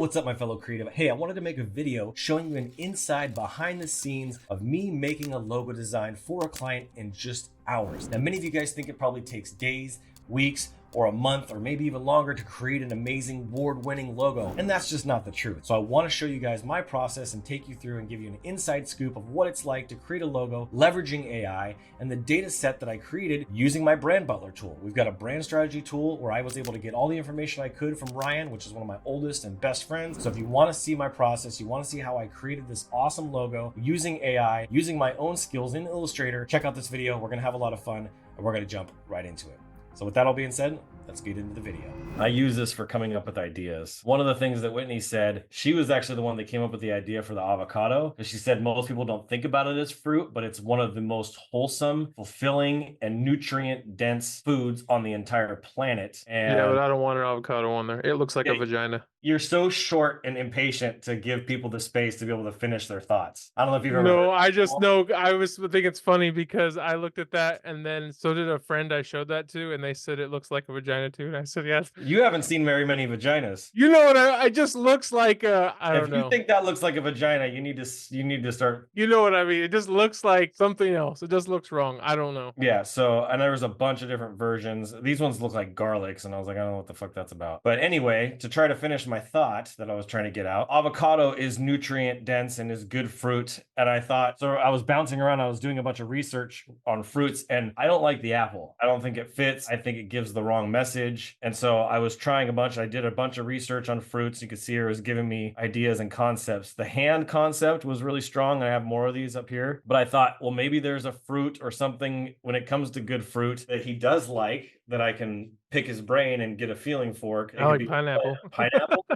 what's up, my fellow creative? Hey, I wanted to make a video showing you an inside behind the scenes of me making a logo design for a client in just hours. Now, many of you guys think it probably takes days, weeks, or a month, or maybe even longer to create an amazing award-winning logo. And that's just not the truth. So I want to show you guys my process and take you through and give you an inside scoop of what it's like to create a logo leveraging AI and the data set that I created using my Brand Butler tool. We've got a brand strategy tool where I was able to get all the information I could from Ryan, which is one of my oldest and best friends. So if you want to see my process, you want to see how I created this awesome logo using AI, using my own skills in Illustrator, check out this video. We're going to have a lot of fun and we're going to jump right into it. So with that all being said, let's get into the video. I use this for coming up with ideas. One of the things that Whitney said, she was actually the one that came up with the idea for the avocado, because she said most people don't think about it as fruit, but it's one of the most wholesome, fulfilling, and nutrient-dense foods on the entire planet. And yeah, but I don't want an avocado on there. It looks like a vagina. You're so short and impatient to give people the space to be able to finish their thoughts. I don't know if you've ever No, I just know. I think it's funny because I looked at that and then so did a friend I showed that to, and they said it looks like a vagina too. And I said, yes. You haven't seen very many vaginas. You know what? I just looks like I don't know. If you think that looks like a vagina, you need to start. You know what I mean? It just looks like something else. It just looks wrong. I don't know. Yeah. So, and there was a bunch of different versions. These ones look like garlics, and I was like, I don't know what the fuck that's about. But anyway, to try to finish my thought that I was trying to get out, avocado is nutrient dense and is good fruit. And I thought, so I was bouncing around. I was doing a bunch of research on fruits, and I don't like the apple. I don't think it fits. I think it gives the wrong message. And so I was trying a bunch. I did a bunch of research on fruits. You can see here it was giving me ideas and concepts. The hand concept was really strong. I have more of these up here. But I thought, well, maybe there's a fruit or something when it comes to good fruit that he does like that I can pick his brain and get a feeling for. I like pineapple. Pineapple?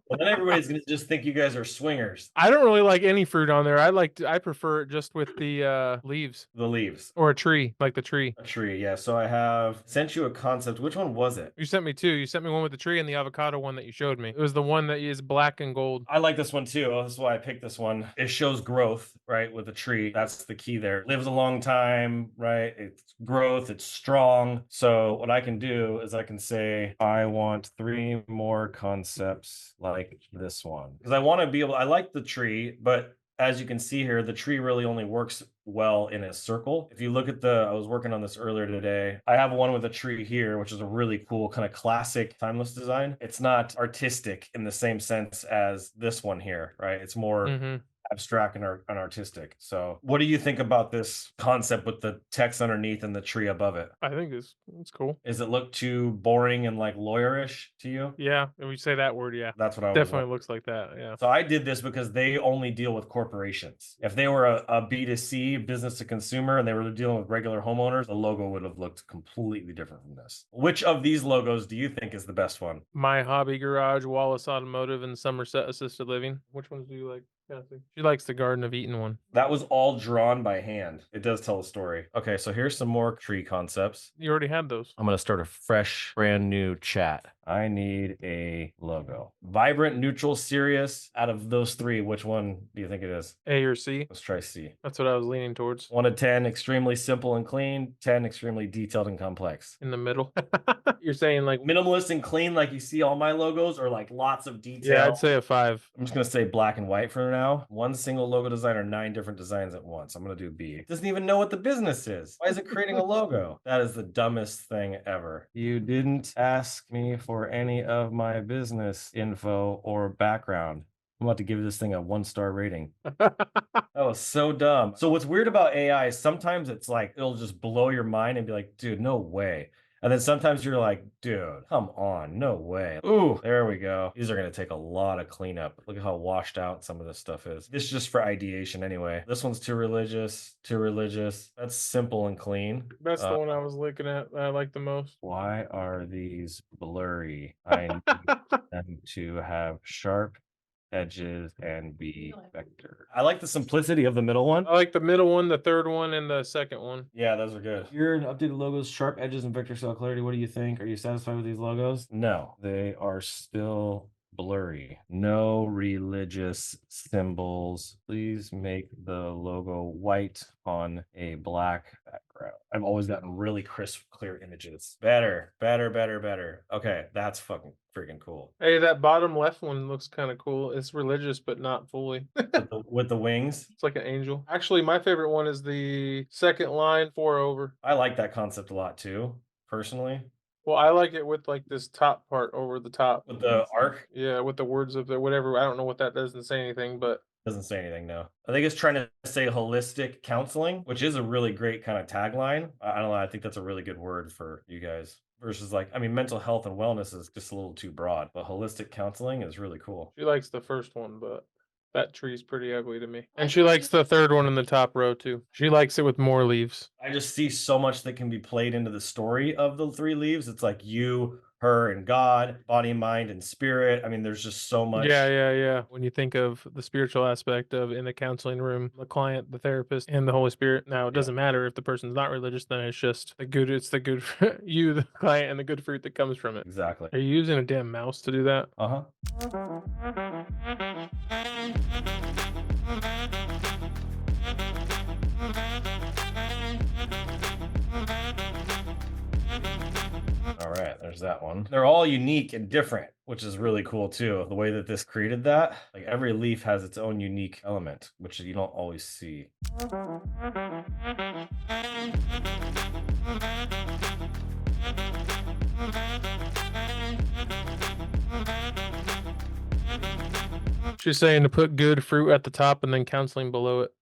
Well, then everybody's going to just think you guys are swingers. I don't really like any fruit on there. I prefer it just with the leaves. The leaves. Or a tree, like the tree. A tree, yeah. So I have sent you a concept. Which one was it? You sent me two. You sent me one with the tree and the avocado one that you showed me. It was the one that is black and gold. I like this one too. That's why I picked this one. It shows growth, right, with the tree. That's the key there. Lives a long time, right? It's growth, it's strong. So what I can do is I can say, I want 3 more concepts like this one. Because I want to be able, I like the tree, but as you can see here, the tree really only works well in a circle. If you look at I was working on this earlier today. I have one with a tree here, which is a really cool kind of classic timeless design. It's not artistic in the same sense as this one here, right? It's more abstract and artistic. So what do you think about this concept with the text underneath and the tree above it? I think it's cool. Does it look too boring and like lawyerish to you? Yeah, if we say that word, yeah. That's what I definitely looks like that, yeah. So I did this because they only deal with corporations. If they were a B2C, business to consumer, and they were dealing with regular homeowners, the logo would have looked completely different from this. Which of these logos do you think is the best one? My Hobby Garage, Wallace Automotive, and Somerset Assisted Living. Which ones do you like? She likes the Garden of Eden one. That was all drawn by hand. It does tell a story. Okay, so here's some more tree concepts. You already had those. I'm going to start a fresh, brand new chat. I need a logo. Vibrant, neutral, serious. Out of those 3, which one do you think it is? A or C? Let's try C. That's what I was leaning towards. 1 to 10, extremely simple and clean. 10, extremely detailed and complex. In the middle. You're saying like minimalist and clean, like you see all my logos, or like lots of detail? Yeah, I'd say a 5. I'm just going to say black and white for now. 1 single logo design or 9 different designs at once. I'm going to do B. It doesn't even know what the business is. Why is it creating a logo? That is the dumbest thing ever. You didn't ask me for any of my business info or background. I'm about to give this thing a 1-star rating. That was so dumb. So what's weird about AI is sometimes it's like, it'll just blow your mind and be like, dude, no way. And then sometimes you're like, dude, come on, no way. Ooh, there we go. These are going to take a lot of cleanup. Look at how washed out some of this stuff is. This is just for ideation anyway. This one's too religious, too religious. That's simple and clean. That's the one I was looking at that I like the most. Why are these blurry? I need them to have sharp edges and be vector. I like the simplicity of the middle one. I like the middle one, the third one, and the second one. Yeah, those are good. Your updated logos, sharp edges and vector style clarity. What do you think? Are you satisfied with these logos? No, they are still blurry. No religious symbols. Please make the logo white on a black background. background. I've always gotten really crisp, clear images. Better, better, better, better. Okay, that's fucking freaking cool. Hey, that bottom left one looks kind of cool. It's religious, but not fully. With the wings. It's like an angel. Actually, my favorite one is the second line, four over. I like that concept a lot too, personally. Well, I like it with like this top part over the top. With the arc, Yeah, with the words of the whatever. I don't know what that doesn't say anything, but doesn't say anything, no. I think it's trying to say holistic counseling, which is a really great kind of tagline. I don't know. I think that's a really good word for you guys. Versus like, I mean, mental health and wellness is just a little too broad, but holistic counseling is really cool. she likes the first one, but that tree's pretty ugly to me. And she likes the third one in the top row too. She likes it with more leaves. I just see so much that can be played into the story of the three leaves. It's like you, her, and God, body, mind, and spirit. I mean, there's just so much. Yeah, yeah, yeah. When you think of the spiritual aspect of in the counseling room, the client, the therapist, and the Holy Spirit. Now, it doesn't matter if the person's not religious, then it's just the good, it's the good, you, the client, and the good fruit that comes from it. Exactly. Are you using a damn mouse to do that? Uh huh. All right, there's that one. They're all unique and different, which is really cool too. The way that this created that, like every leaf has its own unique element, which you don't always see. She's saying to put good fruit at the top and then counseling below it.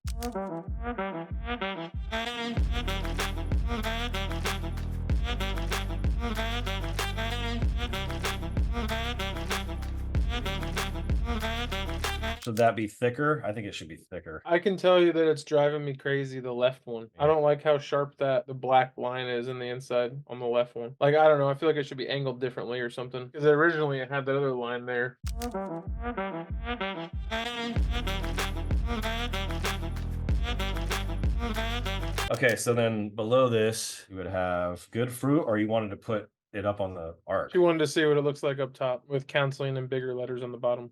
Should that be thicker? I think it should be thicker. I can tell you that it's driving me crazy, the left one. I don't like how sharp that the black line is in the inside on the left one. Like, I don't know, I feel like it should be angled differently or something. Because originally it had that other line there. Okay, so then below this, you would have good fruit, or you wanted to put it up on the arc. She wanted to see what it looks like up top with counseling and bigger letters on the bottom.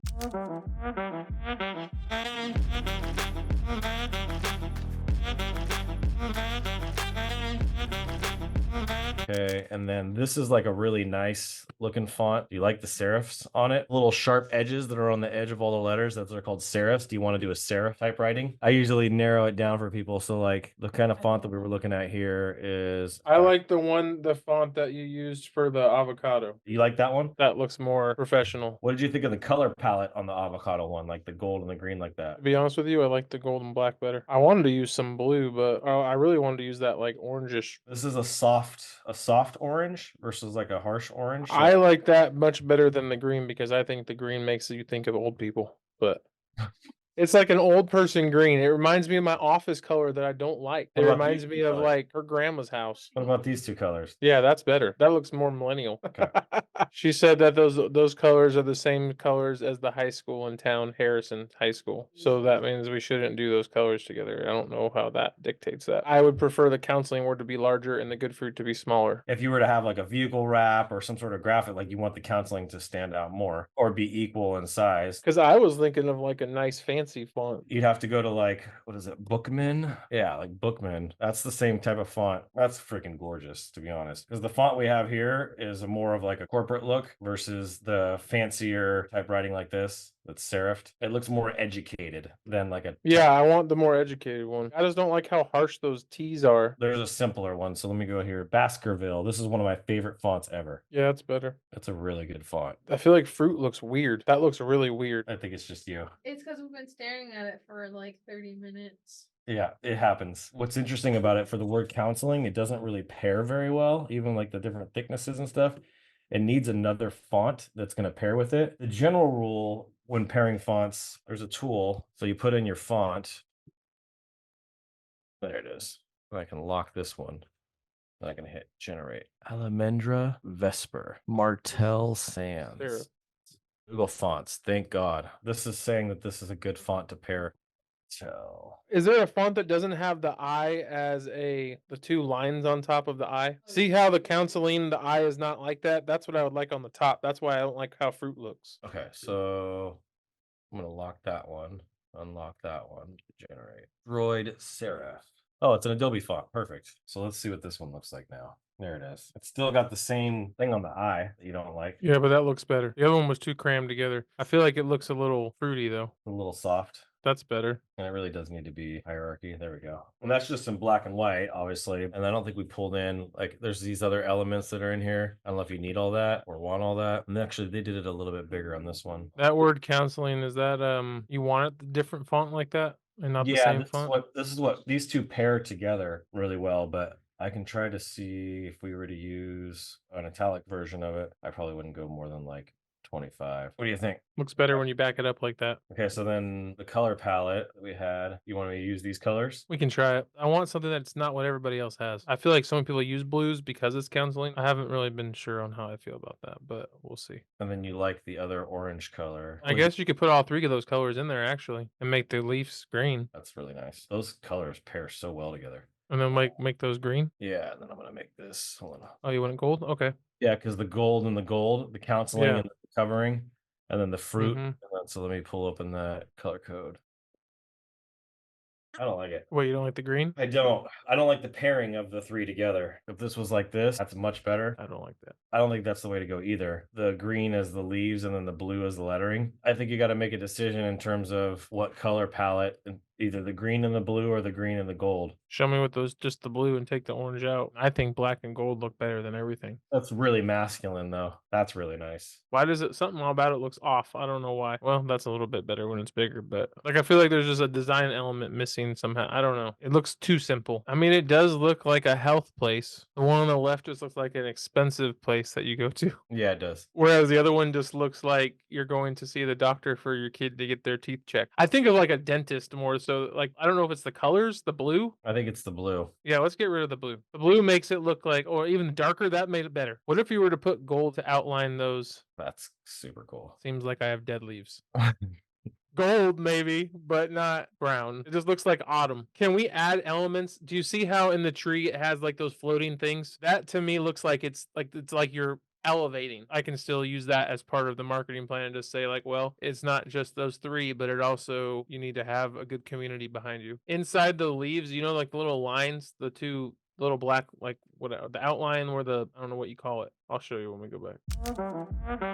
Okay, and then this is like a really nice looking font. Do you like the serifs on it? Little sharp edges that are on the edge of all the letters. That's what they're called, serifs. Do you want to do a serif type writing? I usually narrow it down for people. So like the kind of font that we were looking at here is. I like the font that you used for the avocado. You like that one? That looks more professional. What did you think of the color palette on the avocado one, like the gold and the green like To that? be honest with you, I like the gold and black better. I wanted to use some blue, but I really wanted to use that like orangish. This is a soft orange versus like a harsh orange. I like that much better than the green because I think the green makes you think of old people, but it's like an old person green. It reminds me of my office color that I don't like. It What about reminds these me two of colors? like her grandma's house. What about these two colors? Yeah, that's better. That looks more millennial. Okay. She said that those colors are the same colors as the high school in town, Harrison High School. So that means we shouldn't do those colors together. I don't know how that dictates that. I would prefer the counseling word to be larger and the good fruit to be smaller. If you were to have like a vehicle wrap or some sort of graphic, like you want the counseling to stand out more or be equal in size, Because I was thinking of like a nice fancy font. you'd have to go to like, what is it, Bookman? Yeah, like Bookman. That's the same type of font. That's freaking gorgeous, to be honest. Because the font we have here is a more of like a corporate look versus the fancier type writing like this that's serifed. It looks more educated than like a. Yeah, I want the more educated one. I just don't like how harsh those T's are. There's a simpler one. So let me go here. Baskerville. This is one of my favorite fonts ever. Yeah, it's better. It's a really good font. I feel like fruit looks weird. That looks really weird. I think it's just you. It's because we've been staring at it for like 30 minutes. Yeah, it happens. What's interesting about it for the word counseling, it doesn't really pair very well, even like the different thicknesses and stuff. It needs another font that's going to pair with it. The general rule when pairing fonts, there's a tool. So you put in your font. There it is. I can lock this one. And I can hit generate. Alamendra Vesper. Martel Sands. There. Google Fonts. Thank God. This is saying that this is a good font to pair. So Is there a font that doesn't have the I as the two lines on top of the I? See how the counseling, the I is not like that? That's what I would like on the top. That's why I don't like how fruit looks. okay, so I'm gonna lock that one, unlock that one, generate. Droid Serif. Oh, it's an Adobe font. Perfect. So let's see what this one looks like now. There it is. It's still got the same thing on the eye that you don't like. Yeah, but that looks better. The other one was too crammed together. I feel like it looks a little fruity though. A little soft. That's better. And it really does need to be hierarchy. There we go. And that's just in black and white, obviously. And I don't think we pulled in, like, there's these other elements that are in here. I don't know if you need all that or want all that. And actually, they did it a little bit bigger on this one. That word counseling, is that you want it the different font like that and not the Yeah, same font? this is what these two pair together really well, but I can try to see if we were to use an italic version of it. I probably wouldn't go more than like 25. What do you think? Looks better when you back it up like that. Okay, so then the color palette that we had, you want me to use these colors? We can try it. I want something that's not what everybody else has. I feel like some people use blues because it's counseling. I haven't really been sure on how I feel about that, but we'll see. And then you like the other orange color. I guess you could put all three of those colors in there actually and make the leaves green That's really nice. Those colors pair so well together. and then make those green. Yeah, and then I'm gonna make this. Hold on. Oh, you want it gold? Okay. Yeah, because the gold and the gold, the counseling Yeah. and the covering, and then the fruit. Mhm. And then, so let me pull open that color code. I don't like it. Wait, you don't like the green? I don't. I don't like the pairing of the three together. If this was like this, that's much better. I don't like that. I don't think that's the way to go either. The green as the leaves and then the blue as the lettering. I think you got to make a decision in terms of what color palette, and either the green and the blue or the green and the gold. Show me with those just the blue and take the orange out. I think black and gold look better than everything. That's really masculine though. That's really nice. Why does it something about it looks off? I don't know why. Well, that's a little bit better when it's bigger, but like I feel like there's just a design element missing somehow. I don't know. It looks too simple. I mean, it does look like a health place. The one on the left just looks like an expensive place that you go to. Yeah, it does. Whereas the other one just looks like you're going to see the doctor for your kid to get their teeth checked. I think of like a dentist more so. Like, I don't know if it's the colors, the blue. I think it's the blue. Yeah, let's get rid of the blue. The blue makes it look like, or even darker, that made it better. What if you were to put gold to outline those? That's super cool. Seems like I have dead leaves. Gold, maybe, but not brown. It just looks like autumn. Can we add elements? Do you see how in the tree it has like those floating things? That to me looks like it's like you're elevating. I can still use that as part of the marketing plan and just say like, well, it's not just those three, but it also you need to have a good community behind you. Inside the leaves, you know, like the little lines, the two little black, like what the outline or the I don't know what you call it. I'll show you when we go back.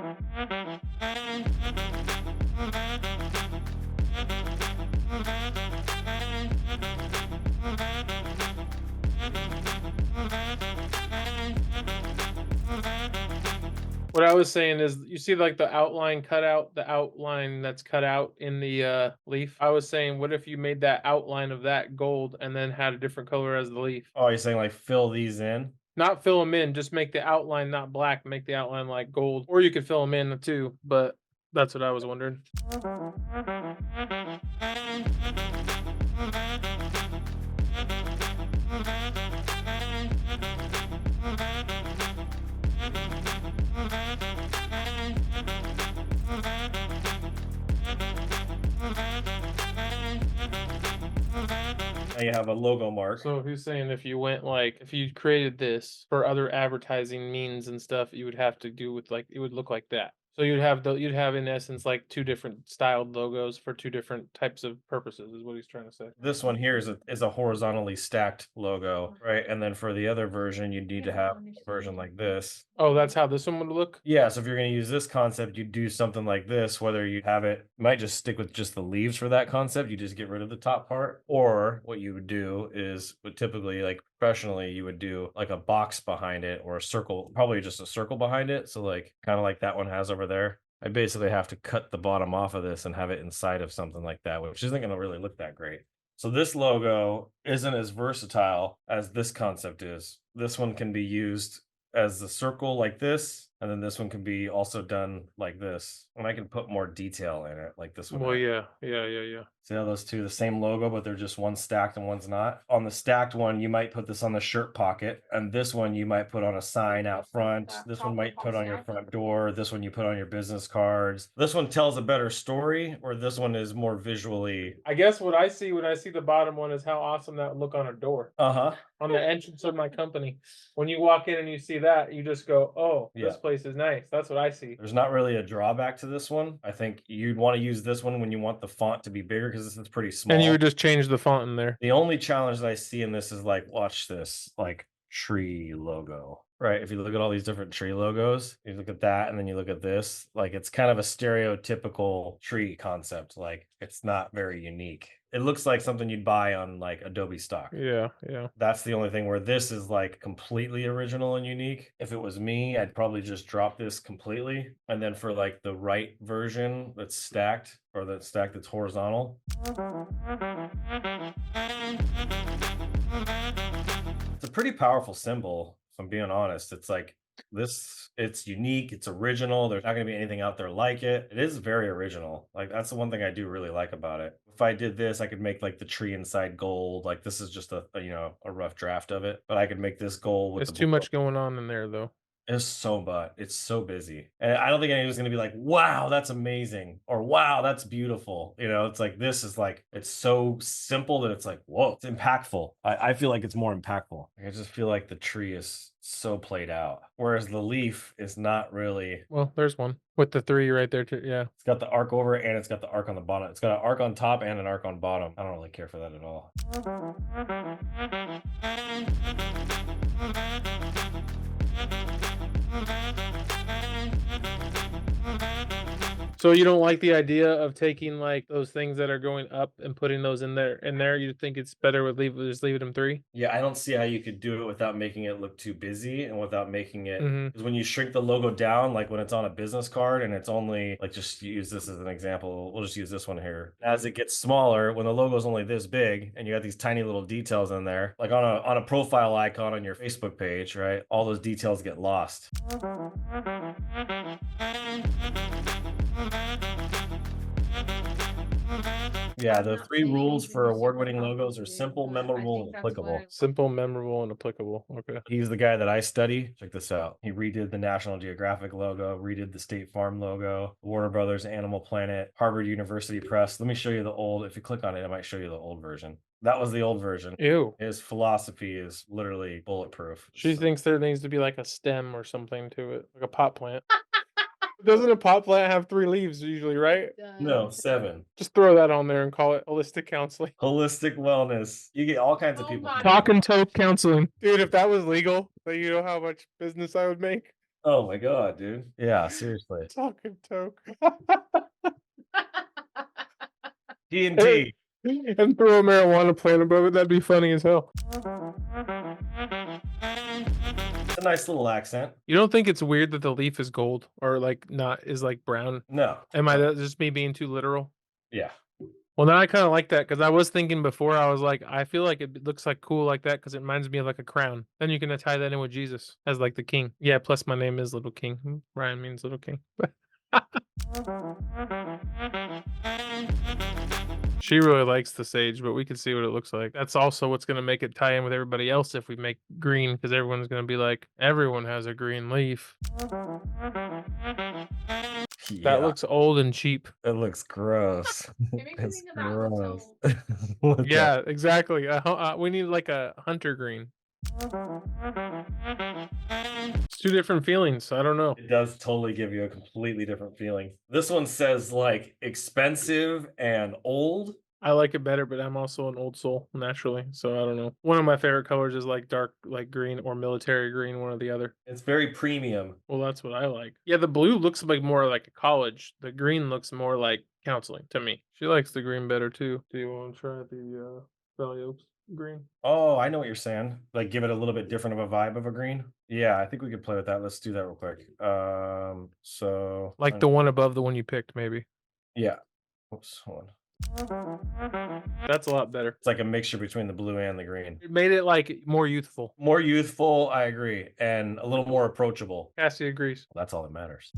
What I was saying is, you see like the outline cut out, the outline that's cut out in the leaf. I was saying, what if you made that outline of that gold and then had a different color as the leaf? Oh, you're saying like fill these in? Not fill them in, just make the outline not black, make the outline like gold. Or you could fill them in too, but that's what I was wondering. Now you have a logo mark. So who's saying if you went like if you created this for other advertising means and stuff, you would have to do with like it would look like that. So you'd have in essence like two different styled logos for two different types of purposes is what he's trying to say. This one here is a horizontally stacked logo, right? And then for the other version, you need to have a version like this. Oh, that's how this one would look? Yeah, so if you're going to use this concept, you do something like this, whether you have it, you might just stick with just the leaves for that concept. You just get rid of the top part. Or what you would do is, would typically, like professionally, you would do like a box behind it or a circle, probably just a circle behind it. So like kind of like that one has over there. I basically have to cut the bottom off of this and have it inside of something like that, which isn't going to really look that great. So this logo isn't as versatile as this concept is. This one can be used as a circle like this, and then this one can be also done like this. And I can put more detail in it, like this one. Well, has. yeah. See how those two, the same logo, but they're just one's stacked and one's not? On the stacked one, you might put this on the shirt pocket, and this one you might put on a sign out front. This one might put on your front door. This one you put on your business cards. This one tells a better story, or this one is more visually. I guess what I see when I see the bottom one is how awesome that would look on a door. Uh-huh. On the entrance of my company. When you walk in and you see that, you just go, oh, this Yeah. place is nice. That's what I see. There's not really a drawback to this one. I think you'd want to use this one when you want the font to be bigger, because this is pretty small. And you would just change the font in there. The only challenge that I see in this is like, watch this, like tree logo, right? If you look at all these different tree logos, you look at that and then you look at this, like it's kind of a stereotypical tree concept. Like it's not very unique. It looks like something you'd buy on like Adobe stock. Yeah, yeah. That's the only thing where this is like completely original and unique. If it was me, I'd probably just drop this completely. And then for like the right version that's stacked or that's stacked that's horizontal. It's a pretty powerful symbol, if I'm being honest. It's like this, it's unique, it's original. There's not going to be anything out there like it. It is very original. Like that's the one thing I do really like about it. If I did this, I could make like the tree inside gold. Like this is just a rough draft of it, but I could make this gold with It's the too much going on in there though. It's so much. It's so busy. And I don't think anyone's going to be like, wow, that's amazing. Or wow, that's beautiful. It's like, this is like, it's so simple that it's like, whoa, it's impactful. I feel like it's more impactful. I just feel like the tree is so played out. Whereas the leaf is not really. Well, there's one with the 3 right there too. Yeah. It's got the arc over it and it's got the arc on the bottom. It's got an arc on top and an arc on bottom. I don't really care for that at all. So you don't like the idea of taking like those things that are going up and putting those in there? You think it's better with just leave them 3? Yeah, I don't see how you could do it without making it look too busy and without making it, because when you shrink the logo down, like when it's on a business card and it's only like, just use this as an example. We'll just use this one here. As it gets smaller, when the logo is only this big and you got these tiny little details in there, like on a profile icon on your Facebook page, right? All those details get lost. Yeah, the 3 rules for award-winning logos are simple, memorable, and applicable. Simple, memorable, and applicable. Okay. He's the guy that I study. Check this out. He redid the National Geographic logo, redid the State Farm logo, Warner Brothers, Animal Planet, Harvard University Press. Let me show you the old. If you click on it, I might show you the old version. That was the old version. Ew. His philosophy is literally bulletproof. She thinks there needs to be like a stem or something to it, like a pot plant. Doesn't a pot plant have 3 leaves usually, right? No, 7. Just throw that on there and call it holistic counseling. Holistic wellness. You get all kinds of people. Talk and toke counseling. Dude, if that was legal, then you know how much business I would make? Oh my God, dude. Yeah, seriously. Talk and toke. T&T. And throw a marijuana plant above it. That'd be funny as hell. It's a nice little accent. You don't think it's weird that the leaf is gold or like is like brown? No. That's just me being too literal? Yeah. Well, now I kind of like that because I was thinking before, I was like, I feel like it looks like cool like that because it reminds me of like a crown. Then you can tie that in with Jesus as like the king. Yeah, plus my name is Little King. Ryan means Little King. She really likes the sage, but we can see what it looks like. That's also what's going to make it tie in with everybody else if we make green, because everyone's going to be like, everyone has a green leaf. Yeah. That looks old and cheap. It looks gross. It's gross. Yeah, exactly. We need like a hunter green. It's 2 different feelings. I don't know. It does totally give you a completely different feeling. This one says like expensive and old. I like it better, but I'm also an old soul naturally, so I don't know. One of my favorite colors is like dark, like green or military green, one or the other. It's very premium. Well, that's what I like. Yeah, the blue looks like more like a college. The green looks more like counseling to me. She likes the green better too. Do you want to try the Valley Oaks green? Oh, I know what you're saying. Like give it a little bit different of a vibe of a green. Yeah, I think we could play with that. Let's do that real quick. So like the one above the one you picked, maybe. Yeah. Oops, hold on. That's a lot better. It's like a mixture between the blue and the green. It made it like more youthful. More youthful, I agree, and a little more approachable. Cassie agrees. That's all that matters.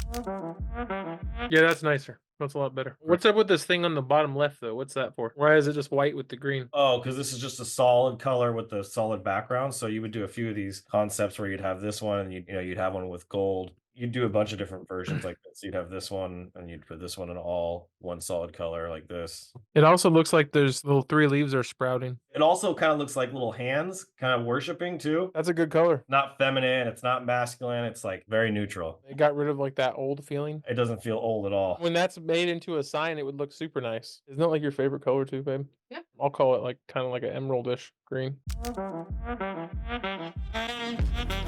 Yeah, that's nicer. That's a lot better. What's up with this thing on the bottom left though? What's that for? Why is it just white with the green? Oh, because this is just a solid color with the solid background. So you would do a few of these concepts where you'd have this one and you'd have one with gold. You'd do a bunch of different versions like this. You'd have this one, and you'd put this one in all one solid color like this. It also looks like there's little 3 leaves are sprouting. It also kind of looks like little hands kind of worshiping too. That's a good color. Not feminine, it's not masculine, it's like very neutral. They got rid of like that old feeling. It doesn't feel old at all. When that's made into a sign, it would look super nice. Isn't that like your favorite color too, babe? Yeah. I'll call it like kind of like an emeraldish green.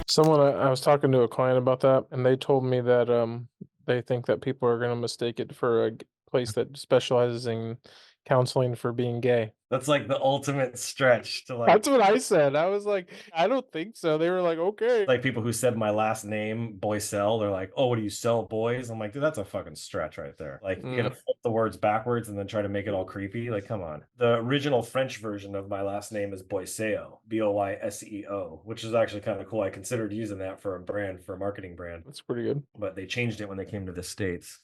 Someone I was talking to a client about that, and they told me that they think that people are going to mistake it for a place that specializes in counseling for being gay. That's like the ultimate stretch to like. That's what I said. I was like, I don't think so. They were like, okay. Like people who said my last name, Boysel, they're like, oh, what do you sell, boys? I'm like, dude, that's a fucking stretch right there. Like, you're gonna flip the words backwards and then try to make it all creepy. Like, come on. The original French version of my last name is Boyseo, Boyseo, which is actually kind of cool. I considered using that for a brand, for a marketing brand, That's pretty good. but they changed it when they came to the States.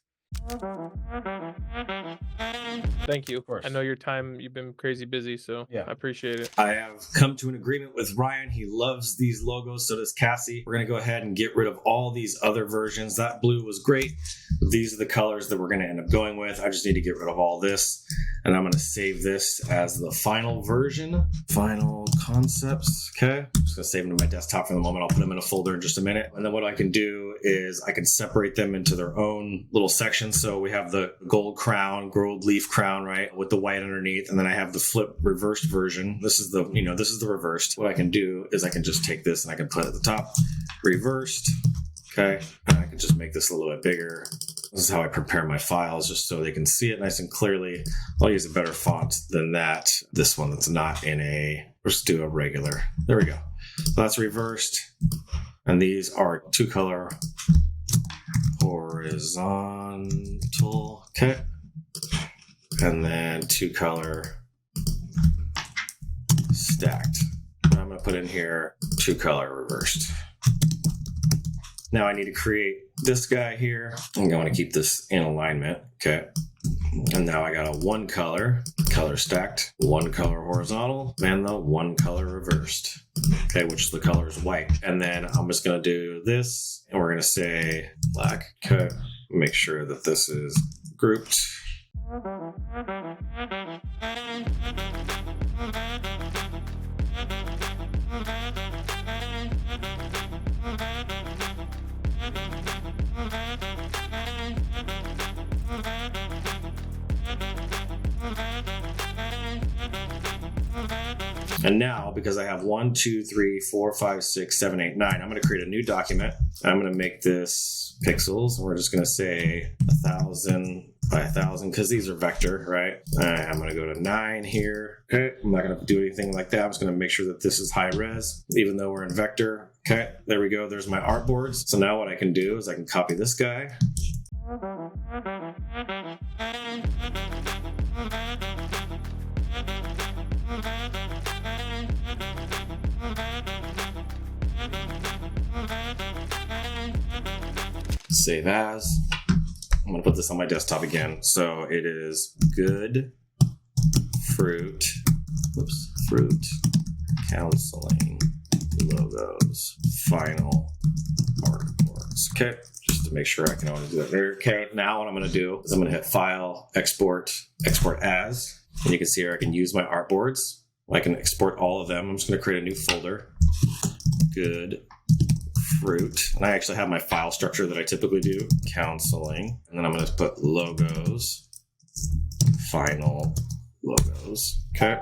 Thank you. Of course. I know your time, you've been crazy busy, so Yeah. I appreciate it. I have come to an agreement with Ryan. He loves these logos, so does Cassie. We're going to go ahead and get rid of all these other versions. That blue was great. These are the colors that we're going to end up going with. I just need to get rid of all this, and I'm going to save this as the final version. Final concepts. Okay. I'm just going to save them to my desktop for the moment. I'll put them in a folder in just a minute. And then what I can do is I can separate them into their own little sections. So we have the gold crown, gold leaf crown, right, with the white underneath, and then I have the flip reversed version. This is the, this is the reversed. What I can do is I can just take this and I can put it at the top, reversed, okay, and I can just make this a little bit bigger. This is how I prepare my files, just so they can see it nice and clearly. I'll use a better font than that. This one that's not in a, let's do a regular. There we go. So that's reversed, and these are 2-color horizontal, okay, and then 2-color stacked. And I'm going to put in here 2-color reversed. Now I need to create this guy here. I'm going to keep this in alignment, okay. And now I got a 1-color, color stacked, 1-color horizontal, and the 1-color reversed. Okay, which the color is white. And then I'm just going to do this, and we're going to say black. Okay, make sure that this is grouped. And now, because I have 1, 2, 3, 4, 5, 6, 7, 8, 9, I'm going to create a new document. I'm going to make this pixels. And we're just going to say 1,000 by 1,000 because these are vector, right? I'm going to go to 9 here. Okay, I'm not going to do anything like that. I'm just going to make sure that this is high res, even though we're in vector. Okay, there we go. There's my artboards. So now what I can do is I can copy this guy. Save as. I'm going to put this on my desktop again. So it is good fruit counseling logos final artboards. Okay, just to make sure I can always do that there. Okay, now what I'm going to do is I'm going to hit File, Export as, and you can see here I can use my artboards. I can export all of them. I'm just going to create a new folder. Good fruit. And I actually have my file structure that I typically do. Counseling. And then I'm going to put logos. Final logos. Okay.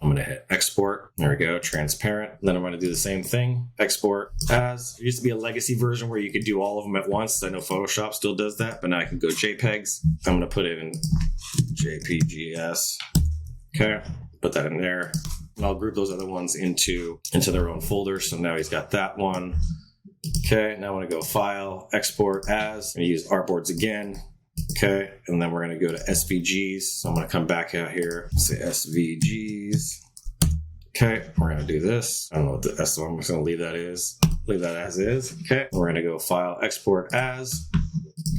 I'm going to hit export. There we go. Transparent. And then I'm going to do the same thing. Export as. There used to be a legacy version where you could do all of them at once. I know Photoshop still does that, but now I can go JPEGs. I'm going to put it in JPGs. Okay. Put that in there. And I'll group those other ones into their own folders. So now he's got that one. Okay, now I want to go File, Export as. I'm going to use artboards again. Okay, and then we're going to go to SVGs. So I'm going to come back out here, say SVGs. Okay, we're going to do this. I don't know what the S, so I'm just going to leave that as is. Okay, we're going to go File, Export as.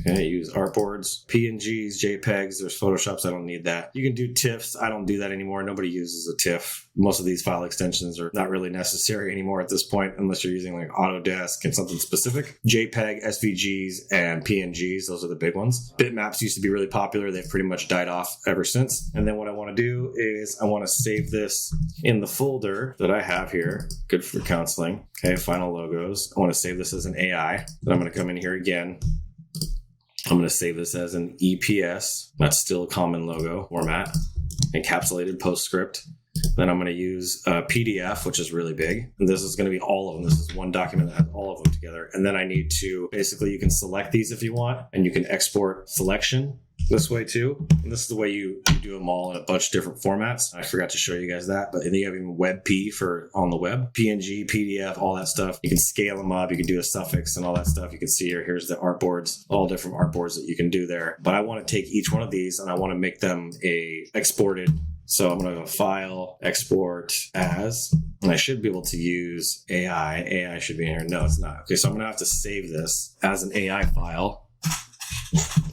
Okay, use artboards, PNGs, JPEGs. There's Photoshops. I don't need that. You can do TIFFs. I don't do that anymore. Nobody uses a TIFF. Most of these file extensions are not really necessary anymore at this point, unless you're using like Autodesk and something specific. JPEG, SVGs, and PNGs. Those are the big ones. Bitmaps used to be really popular. They've pretty much died off ever since. And then what I want to do is I want to save this in the folder that I have here. Good for counseling. Okay, final logos. I want to save this as an AI. Then I'm going to come in here again. I'm going to save this as an EPS. That's still a common logo format. Encapsulated PostScript. Then I'm going to use a PDF, which is really big. And this is going to be all of them. This is one document that has all of them together. And then I need to, basically, you can select these if you want, and you can export selection this way too. And this is the way you do them all in a bunch of different formats. I forgot to show you guys that, but then you have even WebP for on the web, PNG, PDF, all that stuff. You can scale them up. You can do a suffix and all that stuff. You can see here, here's the artboards, all different artboards that you can do there. But I want to take each one of these and I want to make them exported. So I'm going to go File, Export As, and I should be able to use AI. AI should be in here. No, it's not. Okay, so I'm going to have to save this as an AI file.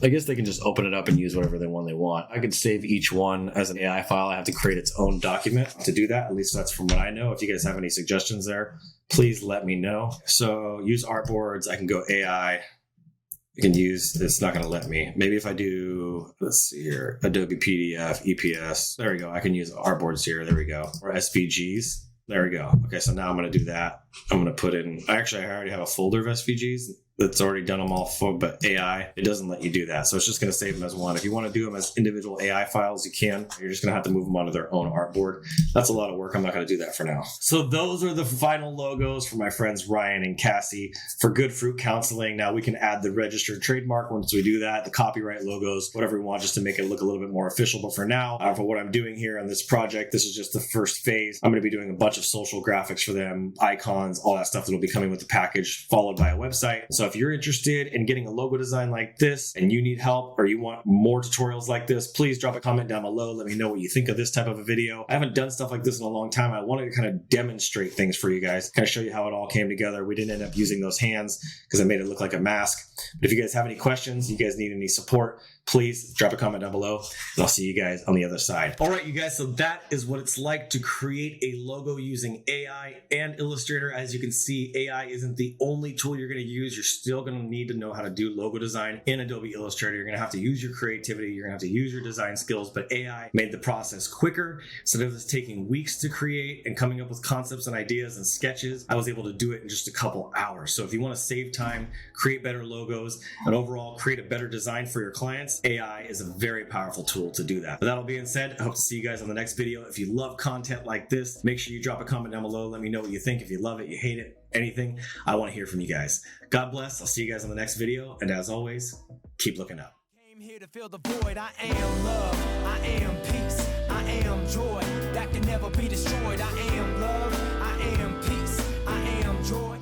I guess they can just open it up and use whatever one they want. I could save each one as an AI file. I have to create its own document to do that. At least that's from what I know. If you guys have any suggestions there, please let me know. So use artboards. I can go AI. I can use, it's not going to let me. Maybe if I do, let's see here, Adobe PDF, EPS. There we go. I can use artboards here. There we go. Or SVGs. There we go. Okay, so now I'm going to do that. I'm going to put in, actually, I already have a folder of SVGs that's already done them all for, but AI, it doesn't let you do that. So it's just going to save them as one. If you want to do them as individual AI files, you can. You're just going to have to move them onto their own artboard. That's a lot of work. I'm not going to do that for now. So those are the final logos for my friends Ryan and Cassie for Good Fruit Counseling. Now we can add the registered trademark once we do that, the copyright logos, whatever we want, just to make it look a little bit more official. But for now, for what I'm doing here on this project, this is just the first phase. I'm going to be doing a bunch of social graphics for them, icons, all that stuff that will be coming with the package, followed by a website. So if you're interested in getting a logo design like this and you need help or you want more tutorials like this, please drop a comment down below. Let me know what you think of this type of a video. I haven't done stuff like this in a long time. I wanted to kind of demonstrate things for you guys, kind of show you how it all came together. We didn't end up using those hands because I made it look like a mask. But if you guys have any questions, you guys need any support, please drop a comment down below and I'll see you guys on the other side. All right, you guys, so that is what it's like to create a logo using AI and Illustrator. As you can see, AI isn't the only tool you're going to use. You're still going to need to know how to do logo design in Adobe Illustrator. You're going to have to use your creativity. You're going to have to use your design skills, but AI made the process quicker. Instead of this taking weeks to create and coming up with concepts and ideas and sketches, I was able to do it in just a couple hours. So if you want to save time, create better logos, and overall create a better design for your clients, AI is a very powerful tool to do that. But that all being said, I hope to see you guys on the next video. If you love content like this, make sure you drop a comment down below. Let me know what you think. If you love it, you hate it, anything, I want to hear from you guys. God bless. I'll see you guys on the next video. And as always, keep looking up. Came here to fill the void. I am love. I am peace. I am joy that can never be destroyed. I am love. I am peace. I am joy.